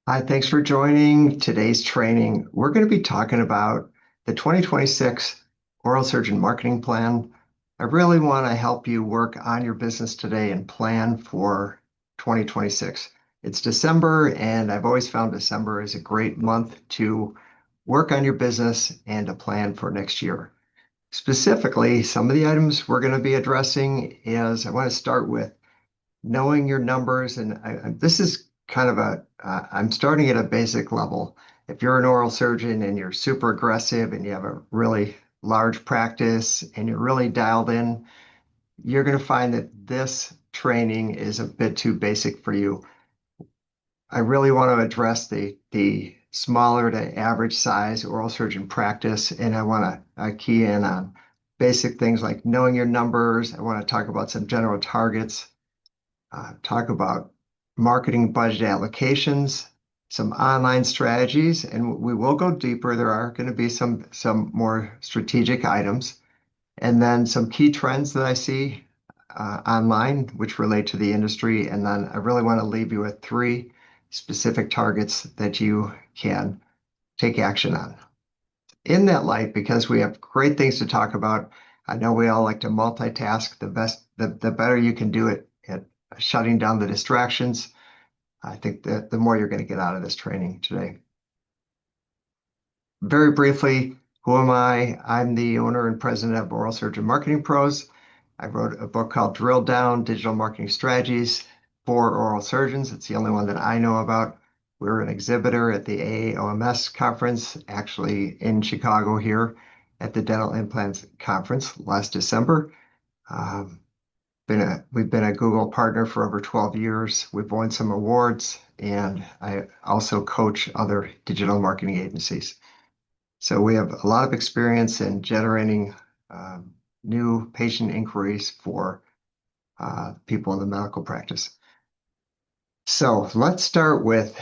Hi, thanks for joining today's training. We're going to be talking about the 2026 Oral Surgeon Marketing Plan. I really want to help you work on your business today and plan for 2026. It's December, and I've always found December is a great month to work on your business and to plan for next year. Specifically, some of the items we're going to be addressing is I want to start with knowing your numbers. And this is kind of I'm starting at a basic level. If you're an oral surgeon and you're super aggressive and you have a really large practice and you're really dialed in, you're going to find that this training is a bit too basic for you. I really want to address the smaller to average size oral surgeon practice, and I want to key in on basic things like knowing your numbers. I want to talk about some general targets, talk about marketing budget allocations, some online strategies, and we will go deeper. There are going to be some more strategic items, and then some key trends that I see online, which relate to the industry. And then I really want to leave you with three specific targets that you can take action on. In that light, because we have great things to talk about, I know we all like to multitask. The better you can do it at shutting down the distractions, I think that the more you're going to get out of this training today. Very briefly, who am I? I'm the owner and president of Oral Surgeon Marketing Pros. I wrote a book called Drill Down Digital Marketing Strategies for Oral Surgeons. It's the only one that I know about. We were an exhibitor at the AAOMS conference, actually in Chicago here at the Dental Implants Conference last December. We've been a Google partner for over 12 years. We've won some awards, and I also coach other digital marketing agencies. So we have a lot of experience in generating new patient inquiries for people in the medical practice. So let's start with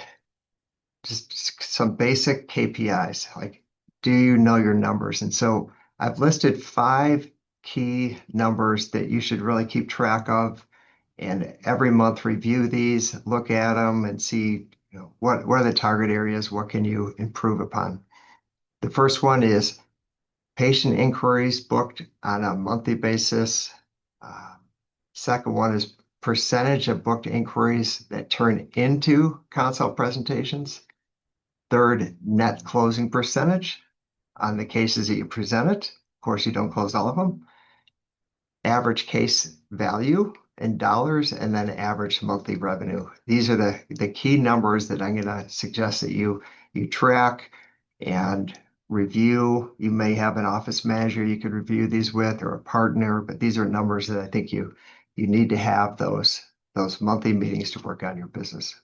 just some basic KPIs, like do you know your numbers? And so I've listed 5 key numbers that you should really keep track of, and every month review these, look at them, and see what are the target areas, what can you improve upon. The first one is patient inquiries booked on a monthly basis. Second one is percentage of booked inquiries that turn into consult presentations. Third, net closing percentage on the cases that you presented. Of course, you don't close all of them. Average case value in dollars, and then average monthly revenue. These are the key numbers that I'm going to suggest that you track and review. You may have an office manager you could review these with, or a partner, but these are numbers that I think you need to have those monthly meetings to work on your business.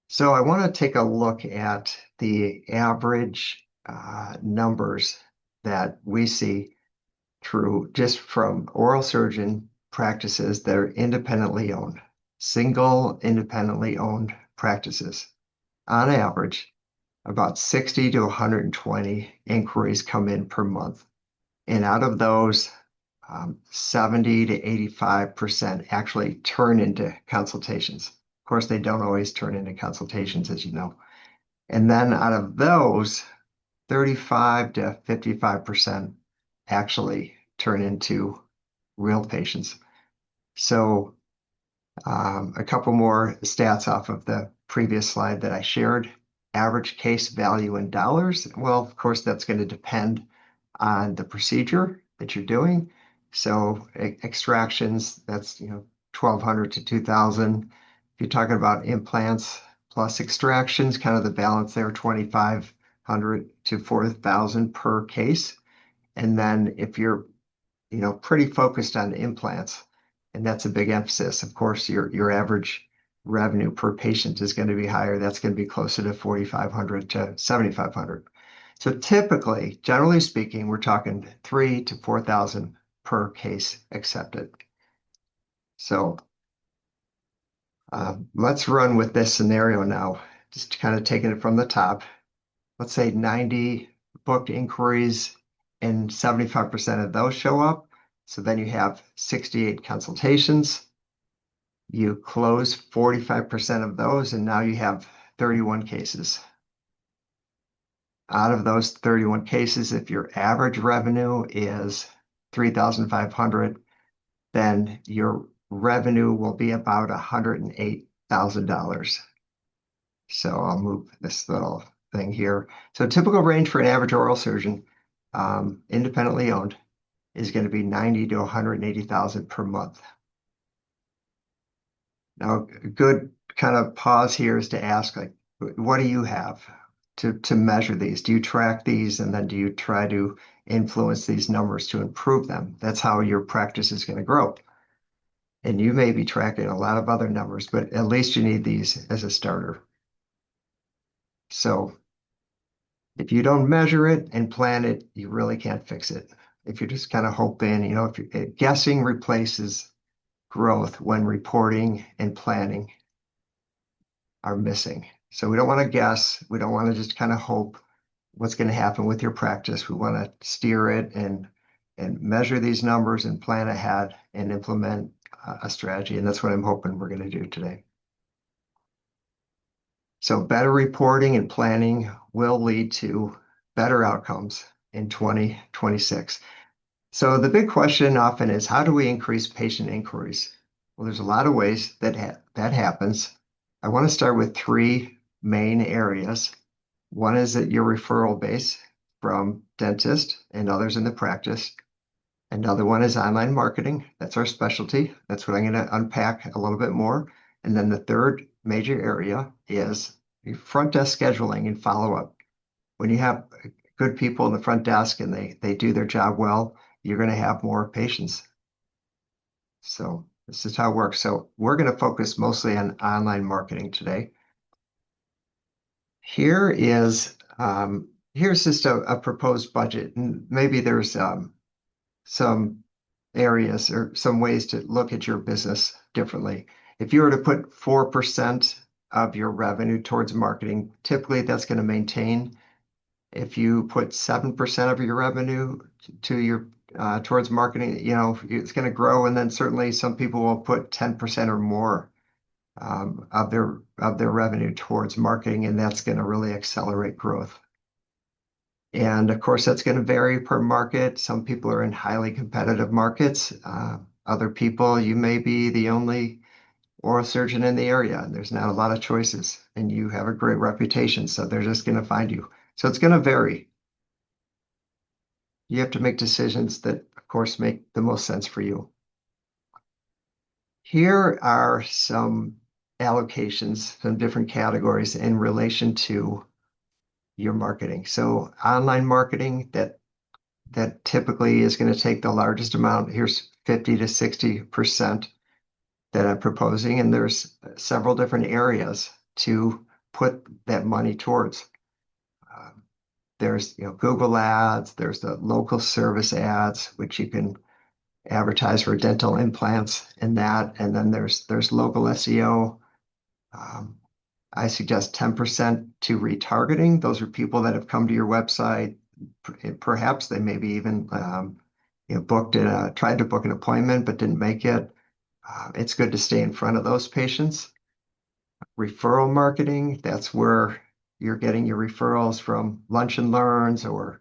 So I want to take a look at the average numbers that we see through just from oral surgeon practices that are independently owned, single independently owned practices. On average, about 60 to 120 inquiries come in per month. And out of those, 70 to 85% actually turn into consultations. Of course, they don't always turn into consultations, as you know. And then out of those, 35 to 55% actually turn into real patients. So a couple more stats off of the previous slide that I shared. Average case value in dollars. Well, of course, that's going to depend on the procedure that you're doing. So extractions, that's 1,200 to 2,000. If you're talking about implants plus extractions, kind of the balance there, 2,500 to 4,000 per case. And then if you're pretty focused on implants, and that's a big emphasis, of course, your average revenue per patient is going to be higher. That's going to be closer to 4,500 to 7,500. So typically, generally speaking, we're talking 3,000 to 4,000 per case accepted. So let's run with this scenario now, just kind of taking it from the top. Let's say 90 booked inquiries and 75% of those show up. So then you have 68 consultations. You close 45% of those, and now you have 31 cases. Out of those 31 cases, if your average revenue is 3,500, then your revenue will be about $108,000. So I'll move this little thing here. So typical range for an average oral surgeon, independently owned, is going to be 90 to 180,000 per month. Now, a good kind of pause here is to ask, like, what do you have to measure these? Do you track these, and then do you try to influence these numbers to improve them? That's how your practice is going to grow. And you may be tracking a lot of other numbers, but at least you need these as a starter. So if you don't measure it and plan it, you really can't fix it. If you're just kind of hoping, if you're guessing replaces growth when reporting and planning are missing. So we don't want to guess. We don't want to just kind of hope what's going to happen with your practice. We want to steer it and measure these numbers and plan ahead and implement a strategy. And that's what I'm hoping we're going to do today. So better reporting and planning will lead to better outcomes in 2026. So the big question often is, how do we increase patient inquiries? Well, there's a lot of ways that happens. I want to start with three main areas. One is at your referral base from dentists and others in the practice. Another one is online marketing. That's our specialty. That's what I'm going to unpack a little bit more. And then the third major area is front desk scheduling and follow-up. When you have good people in the front desk and they do their job well, you're going to have more patients. So this is how it works. So we're going to focus mostly on online marketing today. Here's just a proposed budget, and maybe there's some areas or some ways to look at your business differently. If you were to put 4% of your revenue towards marketing, typically that's going to maintain. If you put 7% of your revenue towards marketing, it's going to grow. And then certainly some people will put 10% or more of their revenue towards marketing, and that's going to really accelerate growth. And of course, that's going to vary per market. Some people are in highly competitive markets. Other people, you may be the only oral surgeon in the area, and there's not a lot of choices, and you have a great reputation, so they're just going to find you. So it's going to vary. You have to make decisions that, of course, make the most sense for you. Here are some allocations, some different categories in relation to your marketing. So online marketing, that typically is going to take the largest amount. Here's 50 to 60% that I'm proposing, and there's several different areas to put that money towards. There's Google ads, there's the local service ads, which you can advertise for dental implants and that, and then there's local SEO. I suggest 10% to retargeting. Those are people that have come to your website. Perhaps they maybe even tried to book an appointment but didn't make it. It's good to stay in front of those patients. Referral marketing, that's where you're getting your referrals from lunch and learns, or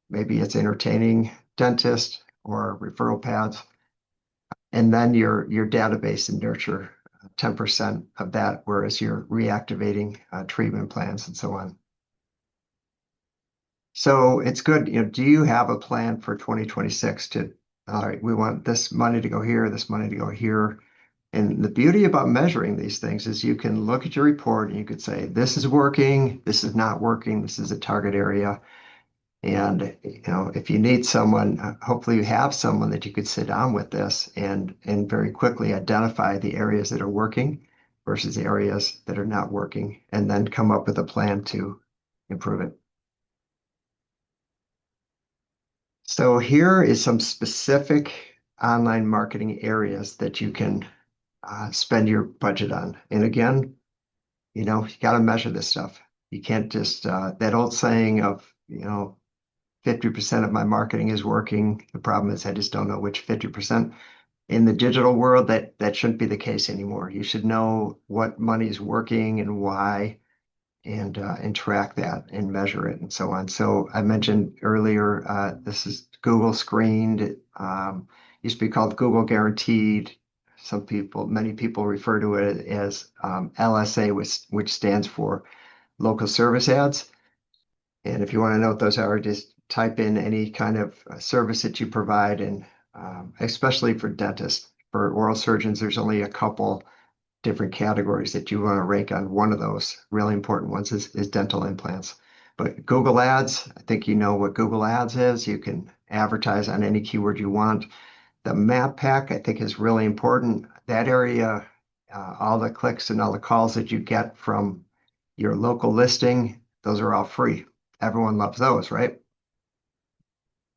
maybe it's entertaining dentist or referral pads. And then your database and nurture, 10% of that, whereas you're reactivating treatment plans and so on. So it's good. Do you have a plan for 2026 all right, we want this money to go here, this money to go here. And the beauty about measuring these things is you can look at your report and you could say, this is working, this is not working, this is a target area. And if you need someone, hopefully you have someone that you could sit down with this and very quickly identify the areas that are working versus the areas that are not working, and then come up with a plan to improve it. So here is some specific online marketing areas that you can spend your budget on. And again, you got to measure this stuff. You can't just, that old saying of, 50% of my marketing is working. The problem is I just don't know which 50%. In the digital world, that shouldn't be the case anymore. You should know what money is working and why, and track that and measure it and so on. So I mentioned earlier, this is Google screened. Used to be called Google Guaranteed. Many people refer to it as LSA, which stands for Local Service Ads. And if you want to know what those are, just type in any kind of service that you provide, and especially for dentists. For oral surgeons, there's only a couple different categories that you want to rank on. One of those really important ones is dental implants. But Google Ads, I think you know what Google Ads is. You can advertise on any keyword you want. The map pack, I think, is really important. That area, all the clicks and all the calls that you get from your local listing, those are all free. Everyone loves those, right?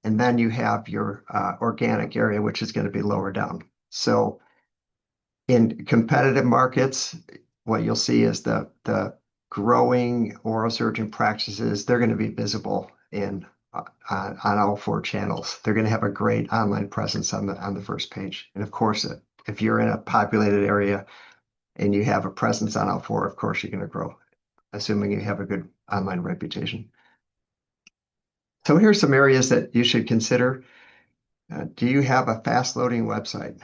And then you have your organic area, which is going to be lower down. So in competitive markets, what you'll see is the growing oral surgeon practices, they're going to be visible on all four channels. They're going to have a great online presence on the first page. And of course, if you're in a populated area and you have a presence on all four, of course you're going to grow, assuming you have a good online reputation. So here's some areas that you should consider. Do you have a fast loading website?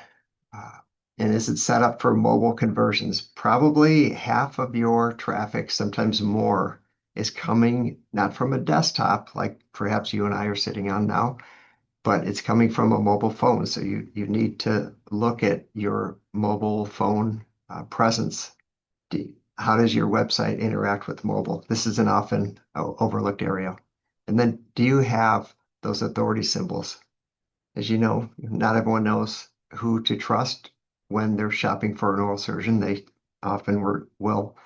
Uh, and is it set up for mobile conversions? Probably half of your traffic, sometimes more, is coming not from a desktop like perhaps you and I are sitting on now, but it's coming from a mobile phone. So you need to look at your mobile phone presence. How does your website interact with mobile? This is an often overlooked area. And then do you have those authority symbols? As you know, not everyone knows who to trust when they're shopping for an oral surgeon. They often will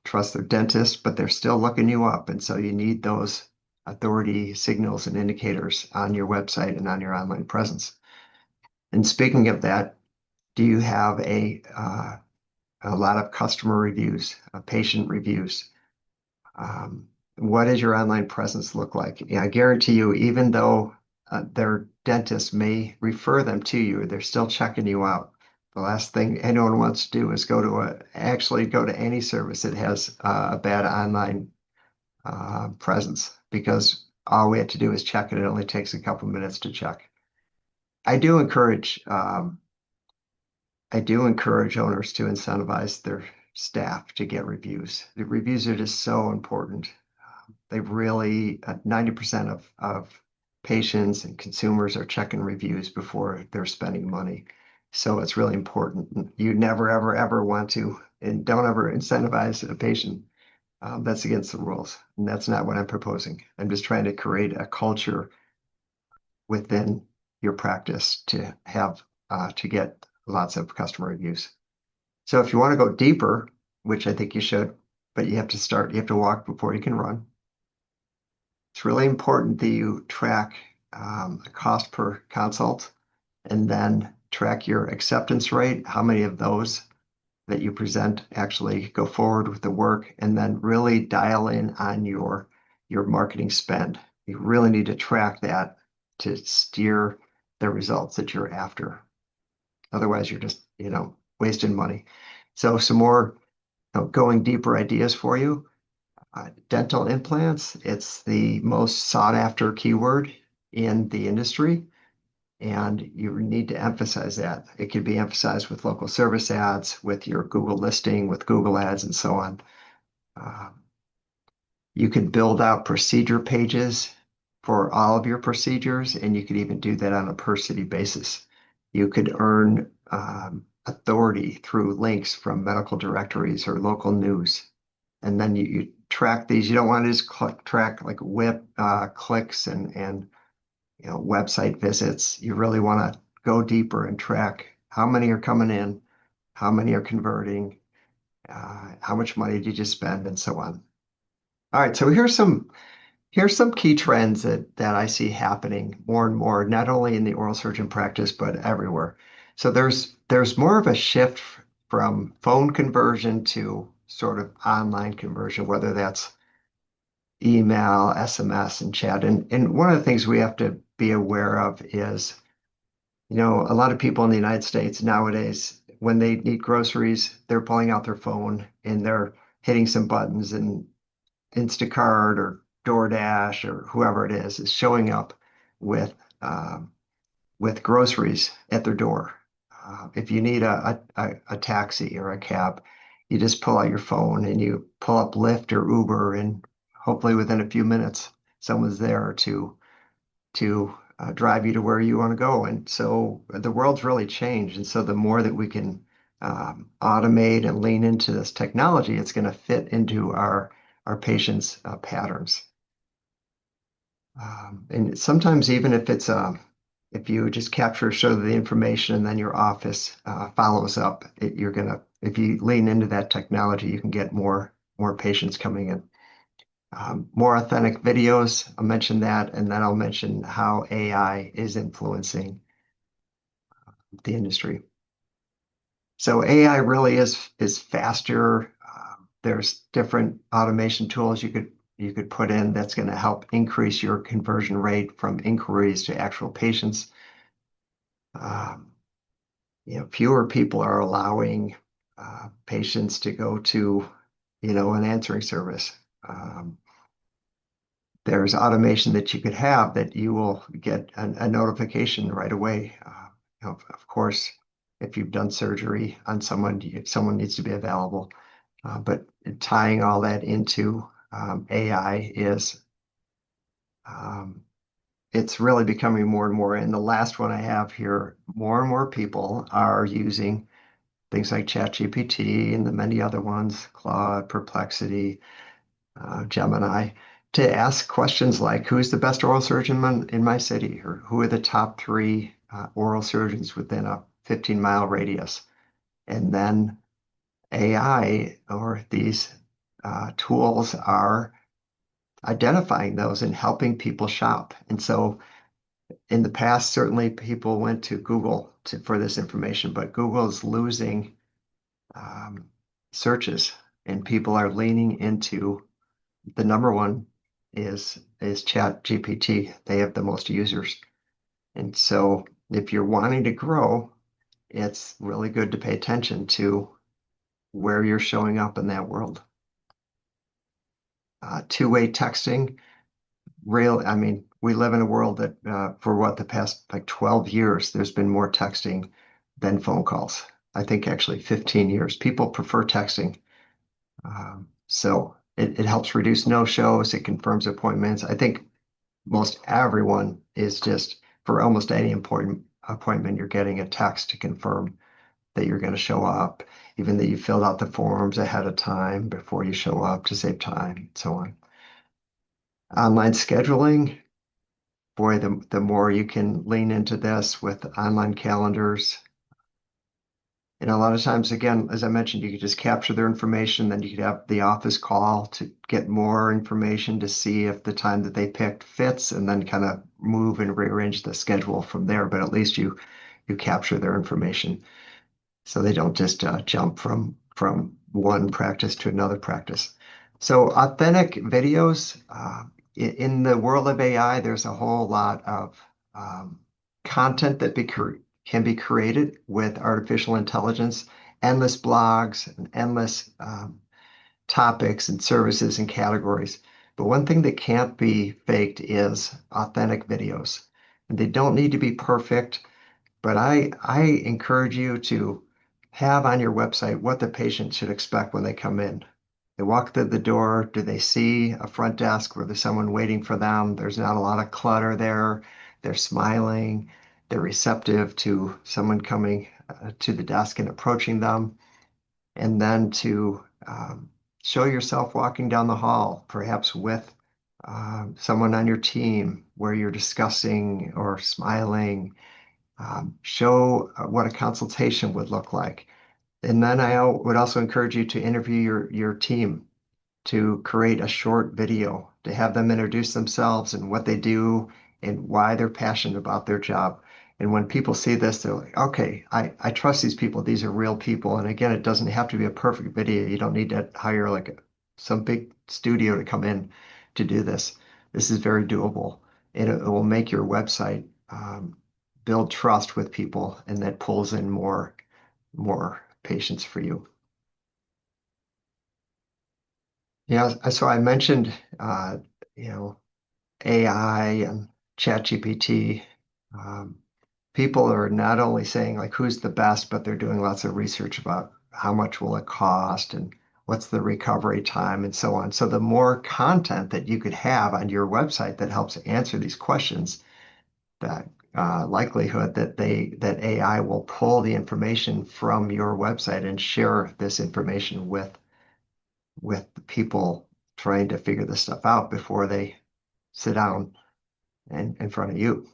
trust their dentist, but they're still looking you up. And so you need those authority signals and indicators on your website and on your online presence. And speaking of that, do you have a lot of customer reviews, patient reviews? What does your online presence look like? Yeah, I guarantee you, even though their dentist may refer them to you, they're still checking you out. The last thing anyone wants to do is actually go to any service that has a bad online presence, because all we have to do is check it. It only takes a couple minutes to check. I do encourage owners to incentivize their staff to get reviews. The reviews are just so important. They really, 90% of patients and consumers are checking reviews before they're spending money. So it's really important. You never, ever, ever want to, and don't ever incentivize a patient. That's against the rules. And that's not what I'm proposing. I'm just trying to create a culture within your practice to get lots of customer reviews. So if you want to go deeper, which I think you should, but you have to walk before you can run. It's really important that you track the cost per consult, and then track your acceptance rate, how many of those that you present actually go forward with the work, and then really dial in on your marketing spend. You really need to track that to steer the results that you're after. Otherwise, you're just, wasting money. So some more going deeper ideas for you. Dental implants, it's the most sought after keyword in the industry, and you need to emphasize that. It could be emphasized with local service ads, with your Google listing, with Google ads, and so on. You could build out procedure pages for all of your procedures, and you could even do that on a per city basis. You could earn authority through links from medical directories or local news. And then you track these. You don't want to just track like whip clicks and website visits. You really want to go deeper and track how many are coming in, how many are converting, how much money did you spend, and so on. All right, so here's some key trends that I see happening more and more, not only in the oral surgeon practice, but everywhere. So there's more of a shift from phone conversion to sort of online conversion, whether that's email, SMS, and chat. And one of the things we have to be aware of is A lot of people in the United States nowadays, when they need groceries, they're pulling out their phone and they're hitting some buttons, and Instacart or DoorDash or whoever it is showing up with um, with groceries at their door. If you need a taxi or a cab, you just pull out your phone and you pull up Lyft or Uber, and hopefully within a few minutes, someone's there to drive you to where you want to go. And so the world's really changed. And so the more that we can automate and lean into this technology, it's going to fit into our patients' patterns. And sometimes even if you just capture sort of the information and then your office follows up, if you lean into that technology, you can get more patients coming in. More authentic videos, I'll mention that, and then I'll mention how AI is influencing the industry. So AI really is faster. There's different automation tools you could put in that's going to help increase your conversion rate from inquiries to actual patients. Um, Fewer people are allowing patients to go to, an answering service. Um, there's automation that you could have that you will get a notification right away. Of course, if you've done surgery on someone, someone needs to be available. But tying all that into AI um, it's really becoming more and more. And the last one I have here, more and more people are using things like ChatGPT and the many other ones, Claude, Perplexity, Gemini, to ask questions like, who's the best oral surgeon in my city? Or who are the top three oral surgeons within a 15-mile radius? And then AI or these tools are identifying those and helping people shop. And so in the past, certainly people went to Google for this information, but Google is losing um, searches, and people are leaning into the number one is Chat GPT. They have the most users. And so if you're wanting to grow, it's really good to pay attention to where you're showing up in that world. Two-way texting, I mean, we live in a world that for what the past like 12 years, there's been more texting than phone calls. I think actually 15 years. People prefer texting. So it helps reduce no-shows. It confirms appointments. I think most everyone is just for almost any important appointment, you're getting a text to confirm that you're going to show up, even that you filled out the forms ahead of time before you show up to save time, and so on. Online scheduling, boy, the more you can lean into this with online calendars. And a lot of times, again, as I mentioned, you could just capture their information, then you could have the office call to get more information to see if the time that they picked fits, and then kind of move and rearrange the schedule from there. But at least you capture their information so they don't just jump from one practice to another practice. So authentic videos in the world of AI, there's a whole lot of content that can be created with artificial intelligence, endless blogs and endless topics and services and categories. But one thing that can't be faked is authentic videos. And they don't need to be perfect, but I encourage you to have on your website what the patient should expect when they come in. They walk through the door. Do they see a front desk where there's someone waiting for them? There's not a lot of clutter there. They're smiling. They're receptive to someone coming to the desk and approaching them. And then to show yourself walking down the hall, perhaps with someone on your team where you're discussing or smiling. Show what a consultation would look like. And then would also encourage you to interview your team, to create a short video, to have them introduce themselves and what they do and why they're passionate about their job. And when people see this, they're like, okay, I trust these people. These are real people. And again, it doesn't have to be a perfect video. You don't need to hire like some big studio to come in to do this. This is very doable. And it will make your website build trust with people, and that pulls in more patients for you. Yeah, so I mentioned you know AI and ChatGPT. Um, People are not only saying like who's the best, but they're doing lots of research about how much will it cost and what's the recovery time and so on. So the more content that you could have on your website that helps answer these questions, that likelihood that AI will pull the information from your website and share this information with the people trying to figure this stuff out before they sit down in front of you.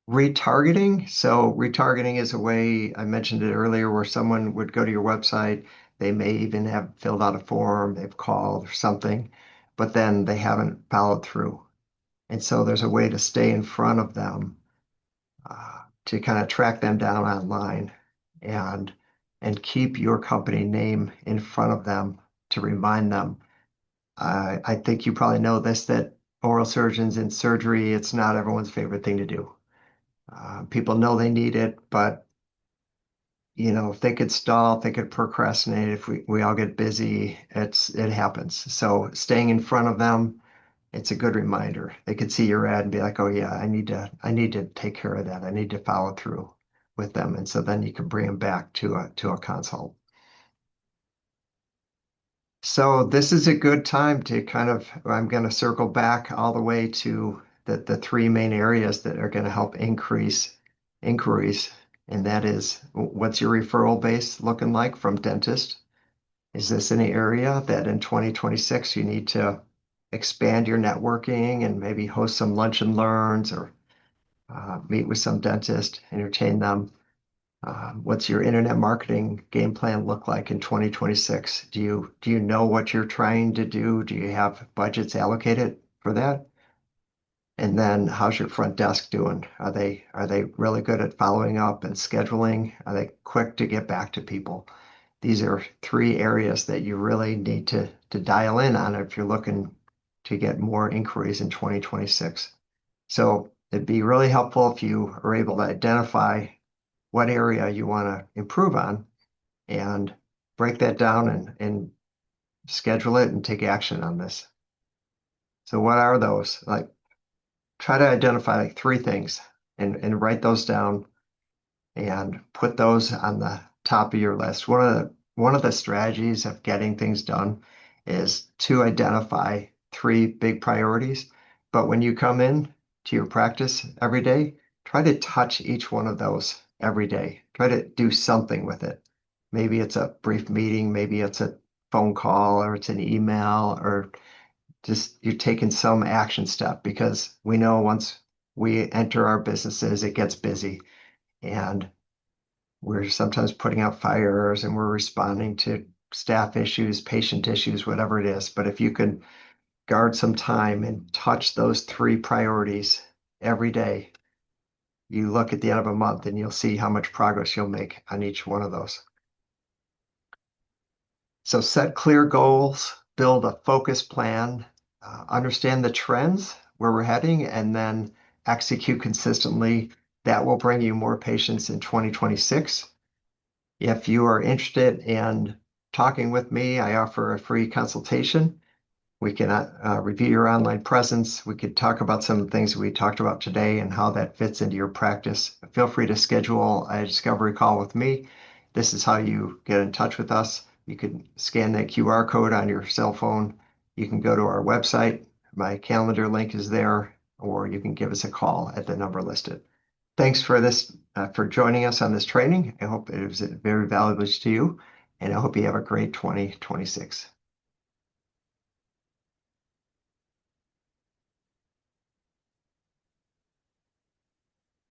Retargeting. So retargeting is a way, I mentioned it earlier, where someone would go to your website. They may even have filled out a form, they've called or something, but then they haven't followed through. And so there's a way to stay in front of them, to kind of track them down online and keep your company name in front of them to remind them. I think you probably know this, that oral surgeons in surgery, it's not everyone's favorite thing to do. People know they need it, but if they could stall, if they could procrastinate, if we all get busy, it happens. So staying in front of them, it's a good reminder. They could see your ad and be like, oh yeah, I need to take care of that. I need to follow through with them. And so then you can bring them back to a consult. So this is a good time to I'm going to circle back all the way to the three main areas that are going to help increase inquiries. And that is, what's your referral base looking like from dentist? Is this an area that in 2026 you need to expand your networking and maybe host some lunch and learns, or meet with some dentist, entertain them? What's your internet marketing game plan look like in 2026? Do you know what you're trying to do? Do you have budgets allocated for that? And then how's your front desk doing? Are they really good at following up and scheduling? Are they quick to get back to people? These are three areas that you really need to dial in on if you're looking to get more inquiries in 2026. So it'd be really helpful if you are able to identify what area you want to improve on and break that down and schedule it and take action on this. So what are those? Like, try to identify like three things and write those down and put those on the top of your list. One of the strategies of getting things done is to identify three big priorities. But when you come in to your practice every day, try to touch each one of those every day. Try to do something with it. Maybe it's a brief meeting, maybe it's a phone call, or it's an email, or just you're taking some action step, because we know once we enter our businesses, it gets busy, and we're sometimes putting out fires and we're responding to staff issues, patient issues, whatever it is. But if you can guard some time and touch those three priorities every day, you look at the end of a month and you'll see how much progress you'll make on each one of those. So set clear goals, build a focus plan, understand the trends where we're heading, and then execute consistently. That will bring you more patients in 2026. If you are interested in talking with me, I offer a free consultation. We can review your online presence. We could talk about some of the things we talked about today and how that fits into your practice. Feel free to schedule a discovery call with me. This is how you get in touch with us. You can scan that QR code on your cell phone. You can go to our website. My calendar link is there, or you can give us a call at the number listed. Thanks for joining us on this training. I hope it was very valuable to you, and I hope you have a great 2026.